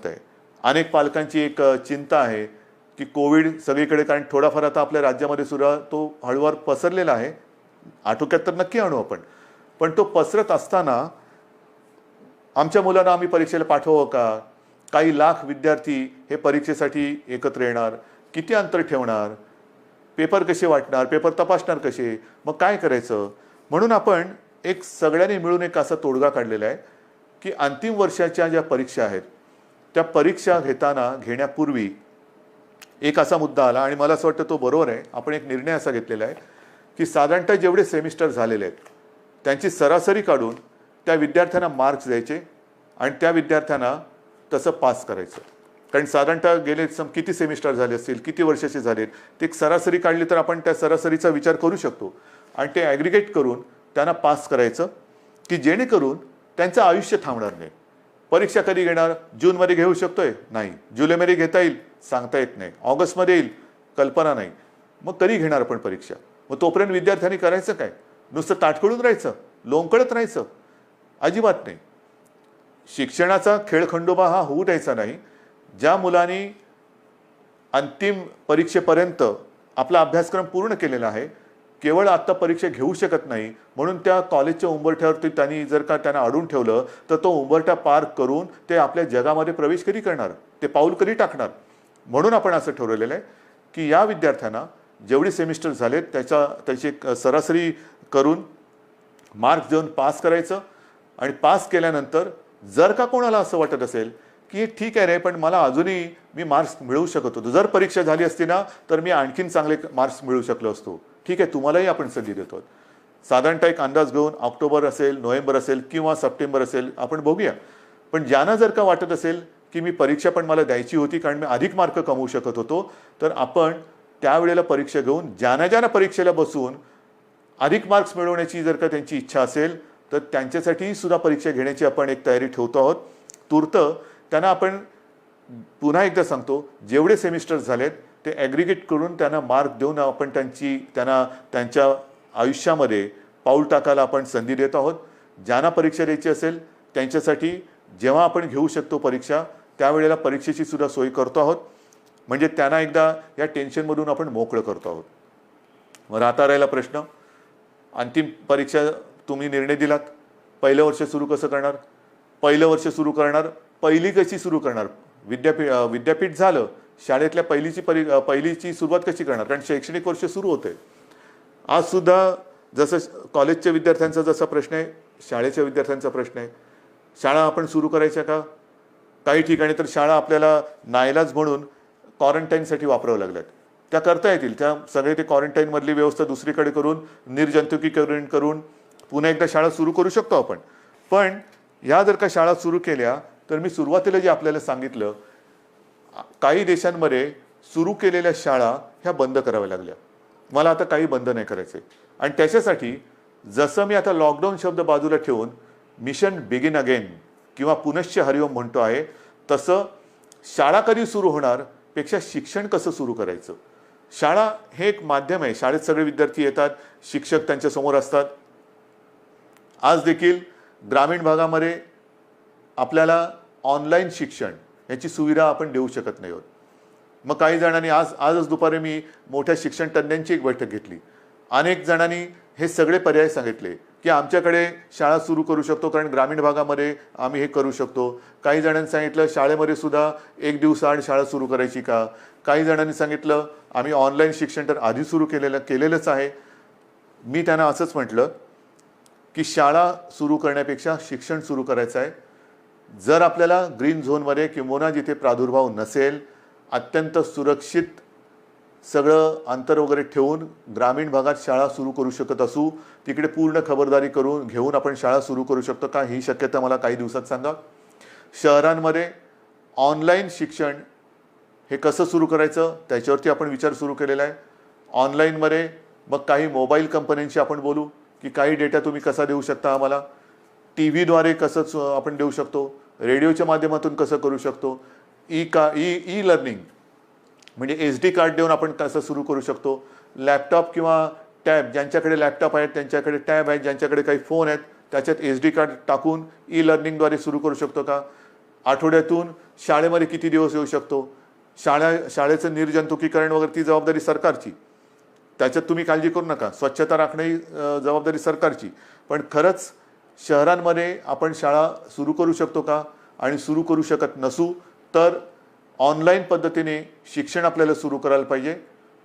आहे. अनेक पालकांची एक चिंता आहे की कोविड सगळीकडे, कारण थोडाफार आता आपल्या राज्यामध्ये सुद्धा तो हळूवार पसरलेला आहे. आटोक्यात तर नक्की आणू आपण, पण तो पसरत असताना आमच्या मुलांना आम्ही परीक्षेला पाठवावं का? काही लाख विद्यार्थी हे परीक्षेसाठी एकत्र येणार, किती अंतर ठेवणार, पेपर कसे वाटणार, पेपर तपासणार कसे, मग काय करायचं? म्हणून आपण एक सगळ्यांनी मिळून एक असा तोडगा काढलेला आहे की अंतिम वर्षाच्या ज्या परीक्षा आहेत त्या परीक्षा घेण्यापूर्वी एक असा मुद्दा आला, आणि मला असं वाटतं तो बरोबर आहे. आपण एक निर्णय असा घेतलेला आहे की साधारणतः जेवढे सेमिस्टर झालेले आहेत त्यांची सरासरी काढून त्या विद्यार्थ्यांना मार्क्स द्यायचे आणि त्या विद्यार्थ्यांना तसं पास करायचं. कारण साधारणतः गेले किती सेमिस्टर झाले असतील, किती वर्षाचे झालेत, ते एक सरासरी काढली तर आपण त्या सरासरीचा विचार करू शकतो आणि ते ॲग्रिगेट करून त्यांना पास करायचं, की जेणेकरून त्यांचं आयुष्य थांबणार नाही. परीक्षा कधी घेणार? जूनमध्ये घेऊ शकतोय? नाही. जुलैमध्ये घेता येईल? सांगता येत नाही. ऑगस्टमध्ये येईल? कल्पना नाही. मग कधी घेणार आपण परीक्षा? मग तोपर्यंत विद्यार्थ्यांनी करायचं काय? नुसतं ताटकळून राहायचं, लोंबकळत राहायचं? अजिबात नाही. शिक्षणाचा खेळखंडोबा हा होऊ द्यायचा नाही. ज्या मुलांनी अंतिम परीक्षेपर्यंत आपला अभ्यासक्रम पूर्ण केलेला आहे, केवळ आत्ता परीक्षा घेऊ शकत नाही म्हणून त्या कॉलेजच्या उंबरठ्यावरती त्यांनी जर का त्यांना अडून ठेवलं तर तो उंबरठा पार करून ते आपल्या जगामध्ये प्रवेश कधी करणार? ते पाऊल कधी टाकणार? म्हणून आपण असं ठरवलेलं आहे की या विद्यार्थ्यांना जेवढे सेमिस्टर झालेत त्याची सरासरी करून मार्क्स देऊन पास करायचं. आणि पास केल्यानंतर जर का कोणाला असं वाटत असेल की ठीक आहे रे, पण मला अजूनही मी मार्क्स मिळवू शकत होतो, जर परीक्षा झाली असती ना तर मी आणखीन चांगले मार्क्स मिळवू शकलो असतो, ठीक आहे, तुम्हालाही आपण संधी देतो. साधारणतः एक अंदाज घेऊन ऑक्टोबर असेल, नोव्हेंबर असेल किंवा सप्टेंबर असेल, आपण बघूया. पण ज्यांना जर का वाटत असेल की मी परीक्षा पण मला द्यायची होती कारण मी अधिक मार्क कमवू शकत होतो, तर आपण त्यावेळेला परीक्षा घेऊन ज्यांना परीक्षेला बसून अधिक मार्क्स मिळवण्याची जर का त्यांची इच्छा असेल तर त्यांच्यासाठी सुद्धा परीक्षा घेण्याची आपण एक तयारी ठेवतो आहोत. तूर्त त्यांना आपण पुन्हा एकदा सांगतो, जेवढे सेमिस्टर झालेत ते ॲग्रिगेट करून त्यांना मार्क देऊन आपण त्यांना त्यांच्या आयुष्यामध्ये पाऊल टाकायला आपण संधी देत आहोत. ज्यांना परीक्षा द्यायची असेल त्यांच्यासाठी जेव्हा आपण घेऊ शकतो परीक्षा, त्यावेळेला परीक्षेची सुद्धा सोय करतो आहोत. म्हणजे त्यांना एकदा या टेन्शनमधून आपण मोकळं करतो आहोत. मग राहता राहिला प्रश्न, अंतिम परीक्षा तुम्ही निर्णय दिलात, पहिलं वर्ष सुरू कसं करणार? पहिलं वर्ष सुरू करणार, पहिली कशी सुरू करणार? विद्यापीठ झालं, शाळेतल्या पहिलीची सुरुवात कशी करणार? कारण शैक्षणिक वर्ष सुरू होते. आज सुद्धा जसं कॉलेजच्या विद्यार्थ्यांचा जसा प्रश्न आहे, शाळेच्या विद्यार्थ्यांचा प्रश्न आहे. शाळा आपण सुरू करायच्या का? काही ठिकाणी तर शाळा आपल्याला नाईलाज म्हणून क्वारंटाईनसाठी वापरावं लागल्यात. त्या करता येतील, त्या सगळे ते क्वारंटाईनमधली व्यवस्था दुसरीकडे करून निर्जंतुकीकरण करून पुन्हा एकदा शाळा सुरू करू शकतो आपण. पण ह्या जर का शाळा सुरू केल्या तर मी सुरुवातीला जे आपल्याला सांगितलं, काही देशांमध्ये सुरू केलेल्या शाळा ह्या बंद कराव्या लागल्या. मला आता काही बंद नाही करायचे. आणि त्याच्यासाठी जसं मी आता लॉकडाऊन शब्द बाजूला ठेवून मिशन बिगिन अगेन किंवा पुनश्च हरिओम म्हणतो आहे, तसं शाळा कधी सुरू होणार पेक्षा शिक्षण कसं सुरू करायचं. शाळा हे एक माध्यम आहे. शाळेत सगळे विद्यार्थी येतात, शिक्षक त्यांच्या समोर असतात. आज देखील ग्रामीण भागामध्ये आपल्याला ऑनलाईन शिक्षण याची सुविधा आपण देऊ शकत नाही आहोत. मग काही जणांनी आजच दुपारी मी मोठ्या शिक्षण तज्ज्ञांची एक बैठक घेतली. अनेक जणांनी हे सगळे पर्याय सांगितले की आमच्याकडे शाळा सुरू करू शकतो कारण ग्रामीण भागामध्ये आम्ही हे करू शकतो. काही जणांनी सांगितलं शाळेमध्ये सुद्धा एक दिवसाआड शाळा सुरू करायची का? काही जणांनी सांगितलं आम्ही ऑनलाईन शिक्षण तर आधी सुरू केलेलंच आहे. मी त्यांना असंच म्हटलं की शाळा सुरू करण्यापेक्षा शिक्षण सुरू करायचं आहे. जर आपल्याला ग्रीन झोनमध्ये किंवा जिथे प्रादुर्भाव नसेल, अत्यंत सुरक्षित सगळं अंतर वगैरे ठेवून ग्रामीण भागात शाळा सुरू करू शकत असू, तिकडे पूर्ण खबरदारी घेऊन आपण शाळा सुरू करू शकतो का? ही शक्यता मला काही दिवसात सांगा. शहरांमध्ये ऑनलाईन शिक्षण हे कसं सुरू करायचं त्याच्यावरती आपण विचार सुरू केलेला आहे. ऑनलाईनमध्ये मग काही मोबाईल कंपन्यांशी आपण बोलू की काही डेटा तुम्ही कसा देऊ शकता आम्हाला, TV द्वारे कसं आपण देऊ शकतो, रेडिओच्या माध्यमातून कसं करू शकतो, ई लर्निंग म्हणजे SD कार्ड देऊन आपण कसं सुरू करू शकतो, लॅपटॉप किंवा टॅब, ज्यांच्याकडे लॅपटॉप आहेत त्यांच्याकडे टॅब आहेत, ज्यांच्याकडे काही फोन आहेत त्याच्यात SD कार्ड टाकून ई लर्निंगद्वारे सुरू करू शकतो का? आठवड्यातून शाळेमध्ये किती दिवस येऊ शकतो? शाळेचं निर्जंतुकीकरण वगैरे ती जबाबदारी सरकारची, त्याच्यात तुम्ही काळजी करू नका. स्वच्छता राखणे ही जबाबदारी सरकारची. पण खरंच शहरांमध्ये आपण शाळा सुरू करू शकतो का? आणि सुरू करू शकत नसू तर ऑनलाईन पद्धतीने शिक्षण आपल्याला सुरू करायला पाहिजे.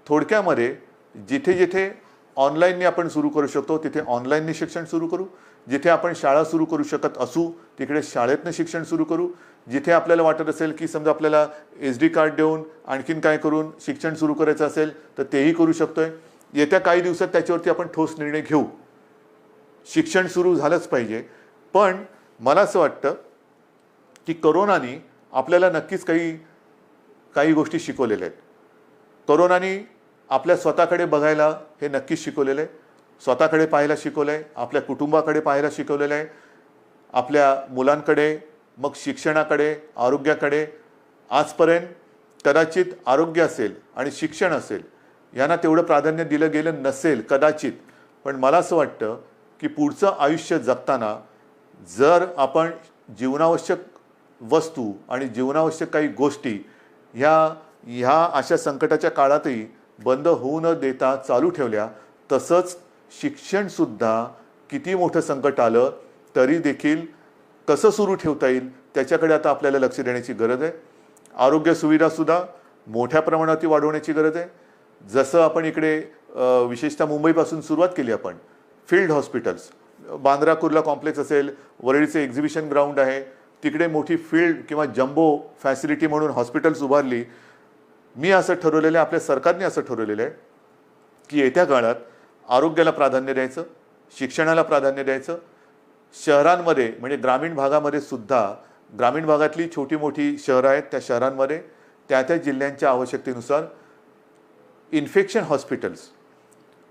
थोडक्यामध्ये जिथे जिथे ऑनलाईनने आपण सुरू करू शकतो तिथे ऑनलाईनने शिक्षण सुरू करू. जिथे आपण शाळा सुरू करू शकत असू तिकडे शाळेतनं शिक्षण सुरू करू. जिथे आपल्याला वाटत असेल की समजा आपल्याला SD कार्ड देऊन आणखीन काय करून शिक्षण सुरू करायचं असेल तर तेही करू शकतोय. येत्या काही दिवसात त्याच्यावरती आपण ठोस निर्णय घेऊ. शिक्षण सुरू झालंच पाहिजे. पण मला असं वाटतं की कोरोनाने आपल्याला नक्कीच काही काही गोष्टी शिकवलेल्या आहेत. कोरोनाने आपल्या स्वतःकडे बघायला हे नक्कीच शिकवलेलं आहे. स्वतःकडे पाहायला शिकवलं आहे, आपल्या कुटुंबाकडे पाहायला शिकवलेलं आहे, आपल्या मुलांकडे, मग शिक्षणाकडे, आरोग्याकडे. आजपर्यंत कदाचित आरोग्य असेल आणि शिक्षण असेल यांना तेवढं प्राधान्य दिलं गेलं नसेल कदाचित. पण मला असं वाटतं की पुढचं आयुष्य जगताना जर आपण जीवनावश्यक वस्तू आणि जीवनावश्यक काही गोष्टी ह्या अशा संकटाच्या काळातही बंद होऊ न देता चालू ठेवल्या, तसंच शिक्षणसुद्धा किती मोठं संकट आलं तरी देखील कसं सुरू ठेवता येईल त्याच्याकडे आता आपल्याला लक्ष देण्याची गरज आहे. आरोग्य सुविधासुद्धा मोठ्या प्रमाणात वाढवण्याची गरज आहे. जसं आपण इकडे विशेषतः मुंबईपासून सुरुवात केली आपण, field hospitals, Bandra Kurla complex असेल, वरळीचे एक्झिबिशन ग्राउंड आहे, तिकडे मोठी फील्ड किंवा जम्बो फॅसिलिटी म्हणून हॉस्पिटल्स उभारली. मी असं ठरवलेलं आहे, आपल्या सरकारने असं ठरवलेलं आहे की येत्या काळात आरोग्याला प्राधान्य द्यायचं, शिक्षणाला प्राधान्य द्यायचं. शहरांमध्ये म्हणजे ग्रामीण भागामध्ये सुद्धा, ग्रामीण भागातली छोटी मोठी शहरं आहेत त्या शहरांमध्ये त्या त्या जिल्ह्यांच्या आवश्यकतेनुसार इन्फेक्शन हॉस्पिटल्स,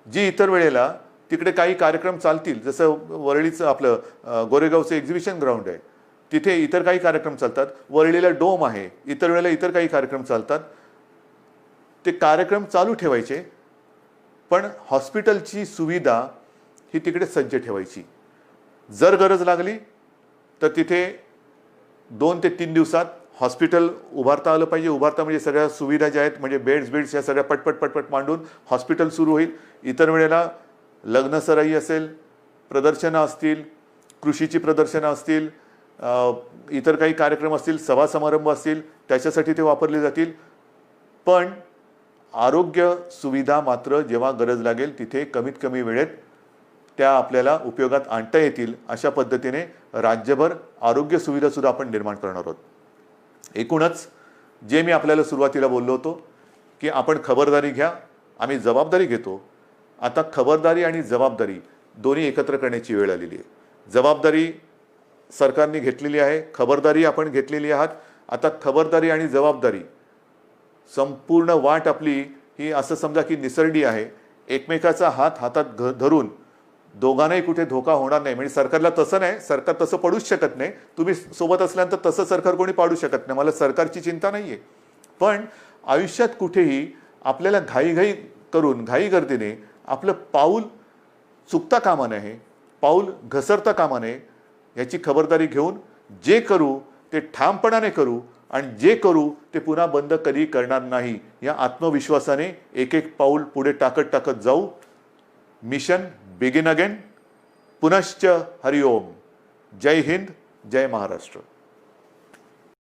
जी इतर वेळेला तिकडे काही कार्यक्रम चालतील, जसं वरळीचं आपलं गोरेगावचं एक्झिबिशन ग्राउंड आहे, तिथे इतर काही कार्यक्रम चालतात. वरळीला डोम आहे, इतर वेळेला इतर काही कार्यक्रम चालतात. ते कार्यक्रम चालू ठेवायचे, पण हॉस्पिटलची सुविधा ही तिकडे सज्ज ठेवायची. जर गरज लागली तर तिथे 2 ते 3 दिवसात हॉस्पिटल उभारता आलं पाहिजे. उभारता म्हणजे सगळ्या सुविधा ज्या आहेत, म्हणजे बेड्स या सगळ्या पटपट मांडून हॉस्पिटल सुरू होईल. इतर वेळेला लग्नसराई असेल, प्रदर्शनं असतील, कृषीची प्रदर्शनं असतील, इतर काही कार्यक्रम असतील, सभा समारंभ असतील, त्याच्यासाठी ते वापरले जातील. पण आरोग्य सुविधा मात्र जेव्हा गरज लागेल तिथे कमीत कमी वेळेत त्या आपल्याला उपयोगात आणता येतील अशा पद्धतीने राज्यभर आरोग्य सुविधासुद्धा आपण निर्माण करणार आहोत. एकूणच जे मी आपल्याला सुरुवातीला बोललो होतो की आपण खबरदारी घ्या, आम्ही जबाबदारी घेतो. आता खबरदारी आणि जबाबदारी दोन्ही एकत्र करण्याची वेळ आलेली आहे. जबाबदारी सरकारने घेतलेली आहे, खबरदारी आपण घेतलेली आहात. आता खबरदारी आणि जबाबदारी संपूर्ण वाट आपली ही असं समजा की निसरडी आहे. एकमेकाचा हात हातात धरून दोघांनाही कुठे धोका होणार नाही. म्हणजे सरकारला तसं नाही, सरकार तसं पडूच शकत नाही. तुम्ही सोबत असल्यानंतर तसं सरकार कोणी पाडू शकत नाही. मला सरकारची चिंता नाही आहे. पण आयुष्यात कुठेही आपल्याला घाई गर्दीने आपलं पाऊल चुकता कामा नये, पाऊल घसरता कामा नये. याची खबरदारी घेऊन जे करू ते ठामपणाने करू आणि जे करू ते पुन्हा बंद कधी करणार नाही या आत्मविश्वासाने एक एक पाऊल पुढे टाकत जाऊ. Mission begin again. पुनश्च हरिओम. जय हिंद, जय महाराष्ट्र.